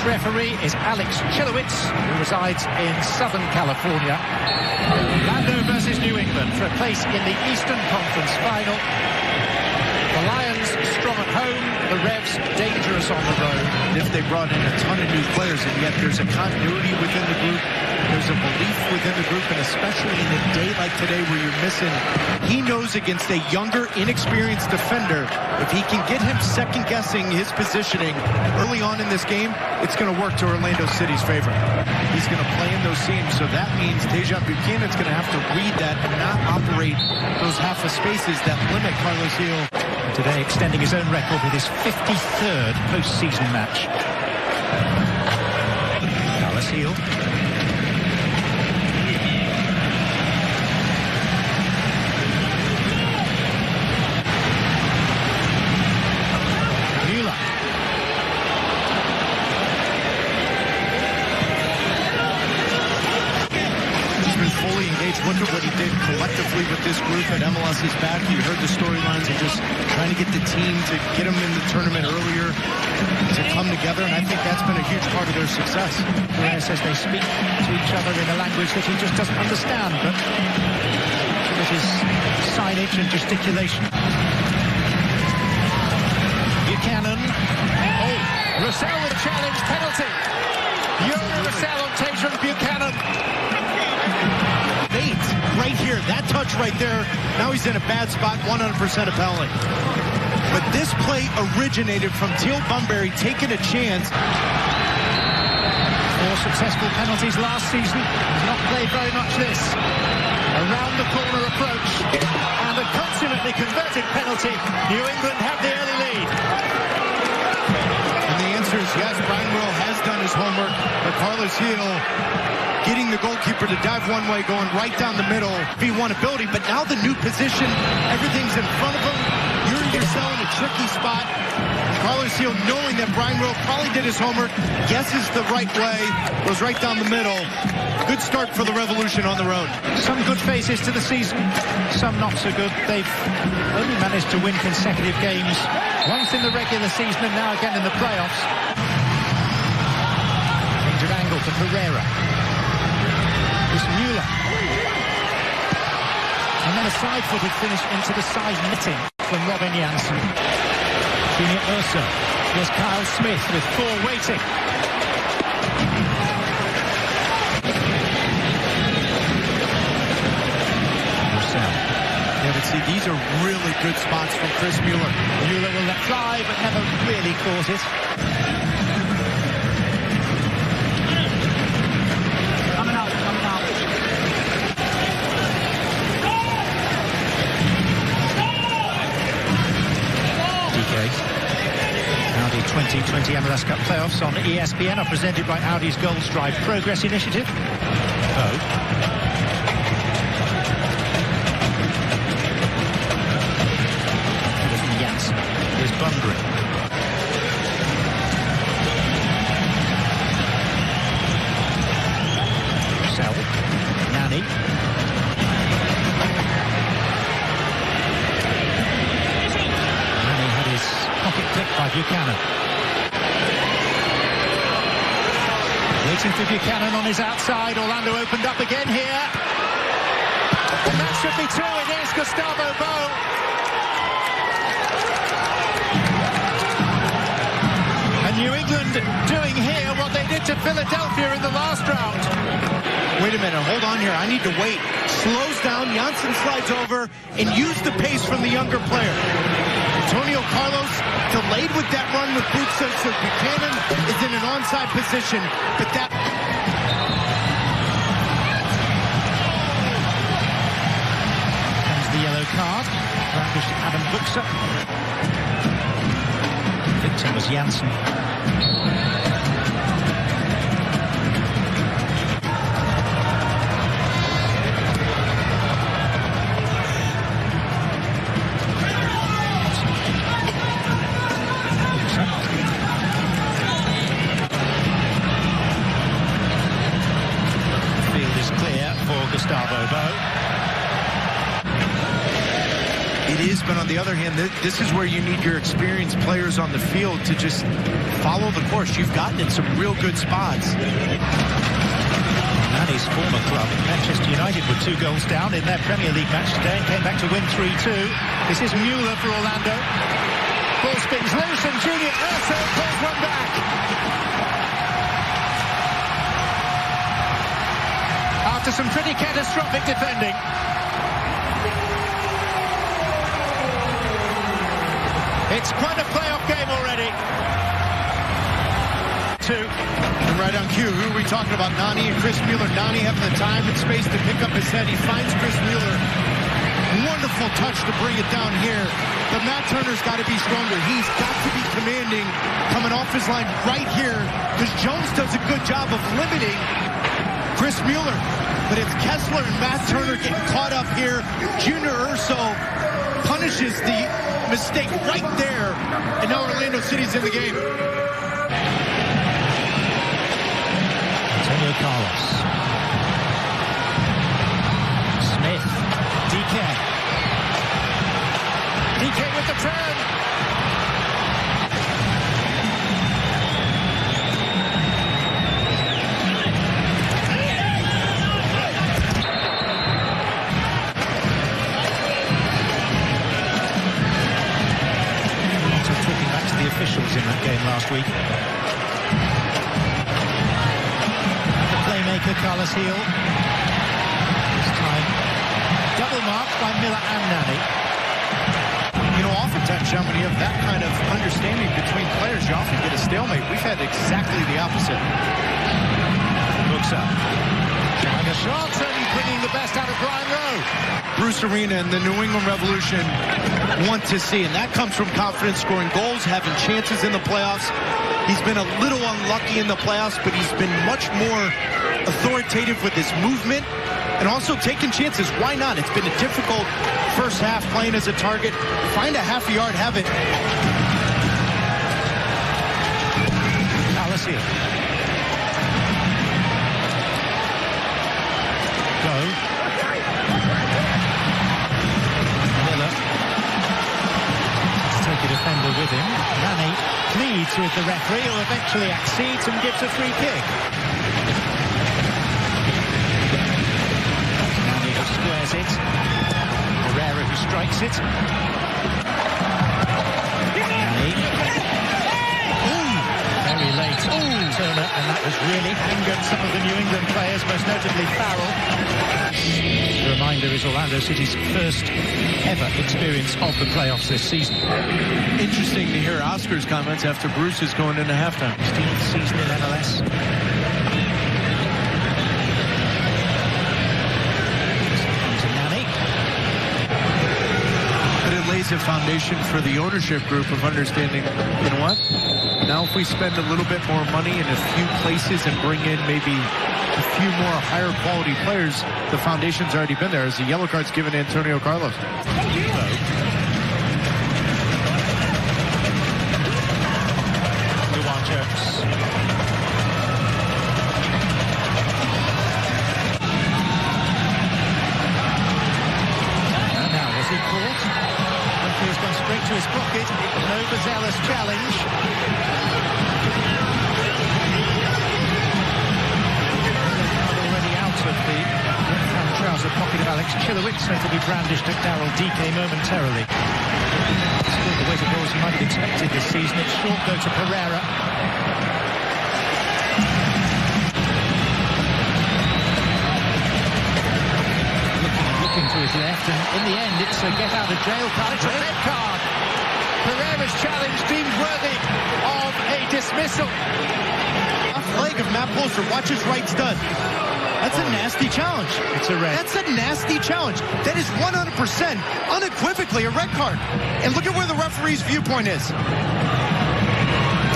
referee is Alex Chilowitz, who resides in Southern California. Orlando versus New England for a place in the Eastern Conference Final. The Lions strong at home, the Revs dangerous on the road. If they brought in a ton of new players, and yet there's a continuity within the group, there's a belief within the group, and especially in a day like today where you're missing, he knows against a younger, inexperienced defender, if he can get him second-guessing his positioning early on in this game, it's going to work to Orlando City's favor. He's going to play in those seams, so that means Dejan Buchanan's going to have to read that and not operate those half of spaces that limit Carlos Hill. Today extending his own record with his 53rd postseason match. Carlos Hill. Fully engaged. Look at what he did collectively with this group at MLS's back. You heard the storylines of just trying to get the team to get them in the tournament earlier to come together, and I think that's been a huge part of their success. Tarehe says they speak to each other in a language that he just doesn't understand, but it is signage and gesticulation. Buchanan. Oh, Russell with a challenge penalty. Russell on Tatum Buchanan. Right here, that touch right there, now he's in a bad spot, 100% a penalty. But this play originated from Teal Bunbury taking a chance. 4 successful penalties last season. He's not played very much this. Around the corner approach and a consummately converted penalty. New England have the early lead. And the answer is yes, Brian Will has done his homework, but Carlos Hill getting the goalkeeper to dive one way, going right down the middle, V1 ability, but now the new position, everything's in front of him. You're yourself in a tricky spot. Carlos Hill, knowing that Brian Will probably did his homework, guesses the right way, goes right down the middle. Good start for the Revolution on the road. Some good faces to the season, some not so good. They've only managed to win consecutive games, once in the regular season and now again in the playoffs. Change of angle to Pereira. Mueller. And then a side-footed finish into the side netting from Robin Janssen. Junior Ursa. Here's Kyle Smith with 4 waiting. Yeah, but see, these are really good spots from Chris Mueller. Mueller will let fly, but never really caught it. Audi 2020 MLS Cup playoffs on ESPN are presented by Audi's Goals Drive Progress Initiative. Oh. Janssen. Here's Bunbury. Sell. Nani. Pocket clip by Buchanan. Waiting for Buchanan on his outside. Orlando opened up again here. And that should be 2. It is Gustavo Bou. And New England doing here what they did to Philadelphia in the last round. Wait a minute, hold on here. I need to wait. Slows down, Janssen slides over, and use the pace from the younger player. Antonio Carlos delayed with that run with boots, so Buchanan is in an onside position, but that... Comes the yellow card. Brandished to Adam Buxer. Victim was Janssen. Gustavo Bou. It has been on the the other hand, this is where you need your experienced players on the field to just follow the course. You've gotten in some real good spots. Nani's former club, Manchester United, were 2 goals down in their Premier League match today and came back to win 3-2. This is Müller for Orlando. Ball spins loose and Junior Urso pulls one back. After some pretty catastrophic defending. It's quite a playoff game already. 2. And right on cue, who are we talking about? Nani and Chris Müller. Nani having the time and space to pick up his head. He finds Chris Müller. Wonderful touch to bring it down here. But Matt Turner's got to be stronger. He's got to be commanding coming off his line right here because Jones does a good job of limiting Chris Müller. But it's Kessler and Matt Turner getting caught up here. Junior Urso punishes the mistake right there. And now Orlando City's in the game. Carlos. Smith. DK. DK with the turn. Lots of talking back to the officials in that game last week. Carlos Heel. This time, double marked by Miller and Nani. You know, oftentimes, John, when you have that kind of understanding between players, you often get a stalemate. We've had exactly the opposite. Looks up. Trying a shot and bringing the best out of Brian Rowe. Bruce Arena and the New England Revolution want to see, and that comes from confidence, scoring goals, having chances in the playoffs. He's been a little unlucky in the playoffs, but he's been much more authoritative with his movement and also taking chances. Why not? It's been a difficult first half playing as a target. Find a half a yard, have it. Alice here. Go. Miller. Let's take a defender with him. Nani pleads with the referee, who eventually accedes and gives a free kick. Nani who squares it. Herrera who strikes it. Nani. Ooh, very late. Ooh, Turner, and that was really angered some of the New England players, most notably Farrell. The reminder is Orlando City's first ever experience of the playoffs this season. Interesting to hear Oscar's comments after Bruce is going into halftime. 16th season in MLS. But it lays a foundation for the ownership group of understanding, you know what? Now if we spend a little bit more money in a few places and bring in maybe a few more higher quality players, the foundation's already been there, as the yellow card's given to Antonio Carlos. And now, was he caught? Referee has gone straight to his pocket. An overzealous challenge. Already out of the left-hand trouser pocket of Alex Chilowitz, notably brandished at Daryl DK momentarily. Still the weight of balls you might have expected this season. It's short though to Pereira. Looking to his left, and in the end it's a get-out-of-jail card. It's a red card. Pereira's challenge deemed worthy of a dismissal. Off leg of Matt Polster. Watch his right stud. That's a nasty challenge. It's a red. That's a nasty challenge. That is 100% unequivocally a red card. And look at where the referee's viewpoint is.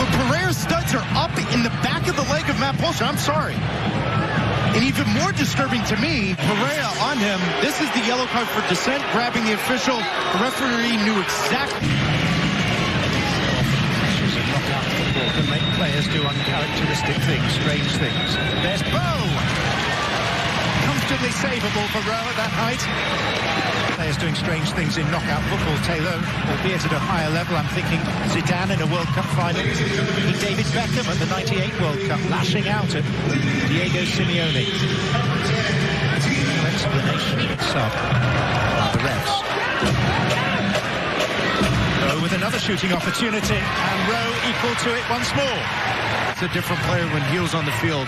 But Pereira's studs are up in the back of the leg of Matt Polster. I'm sorry. And even more disturbing to me, Pereira on him. This is the yellow card for dissent, grabbing the official. The referee knew exactly. Pressures of knockout football can make players do uncharacteristic things, strange things. There's Bow! Comfortably savable for Rowe at that height. Players doing strange things in knockout football, Taylor, albeit at a higher level. I'm thinking Zidane in a World Cup final. David Beckham at the 98 World Cup, lashing out at Diego Simeone. No explanation. Sub. The refs. Rowe with another shooting opportunity, and Rowe equal to it once more. It's a different player when Hill's on the field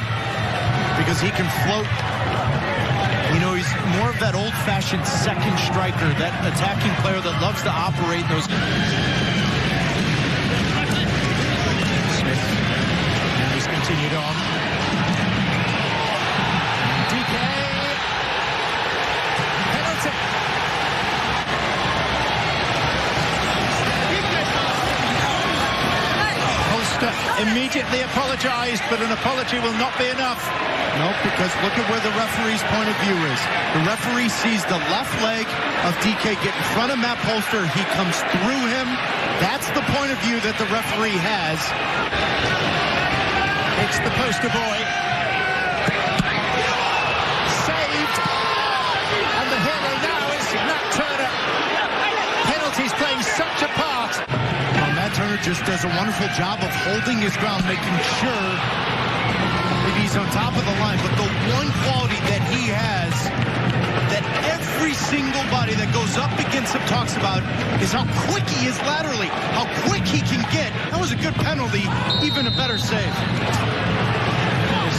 because he can float. You know, he's more of that old-fashioned second striker, that attacking player that loves to operate those. Smith. Now he's continued on. DK. Penalty. Holster immediately apologised, but an apology will not be enough. No, because look at where the referee's point of view is. The referee sees the left leg of DK get in front of Matt Polster. He comes through him. That's the point of view that the referee has. It's the poster boy. Saved. And the hero now is Matt Turner. Penalties playing such a part. Well, Matt Turner just does a wonderful job of holding his ground, making sure he's on top of the line, but the one quality that he has that every single body that goes up against him talks about is how quick he is laterally, how quick he can get. That was a good penalty, even a better save.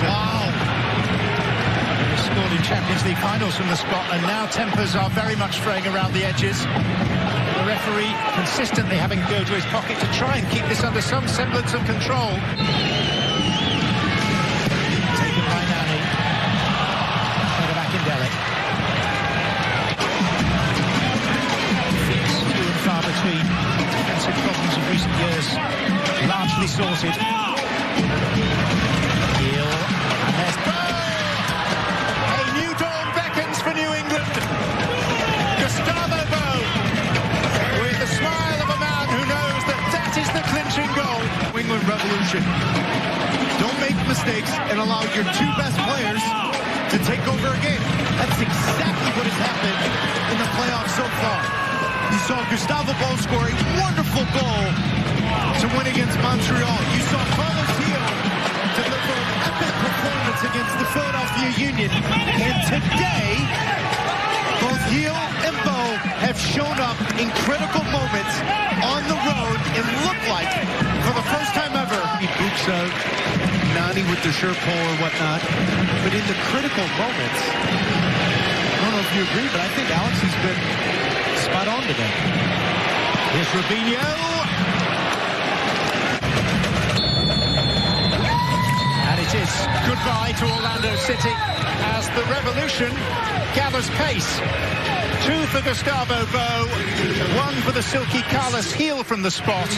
Wow. He scored in Champions League finals from the spot, and now tempers are very much fraying around the edges. The referee consistently having to go to his pocket to try and keep this under some semblance of control. Between defensive problems of recent years, largely sorted. Heel, and there's a new dawn beckons for New England. Gustavo Bo, with the smile of a man who knows that that is the clinching goal. New England Revolution. Don't make mistakes and allow your two best players to take over a game. That's exactly what has happened in the playoffs so far. You saw Gustavo Bo score a wonderful goal to win against Montreal. You saw Carlos Hiyo deliver an epic performance against the Philadelphia Union. And today, both Hiyo and Bo have shown up in critical moments on the road and look like, for the first time ever, he boots out Nani with the shirt pull or whatnot. But in the critical moments, I don't know if you agree, but I think Alex has been spot on today. Here's Robinho. And it is goodbye to Orlando City as the revolution gathers pace. 2 for Gustavo Bo, 1 for the silky Carlos Heel from the spot.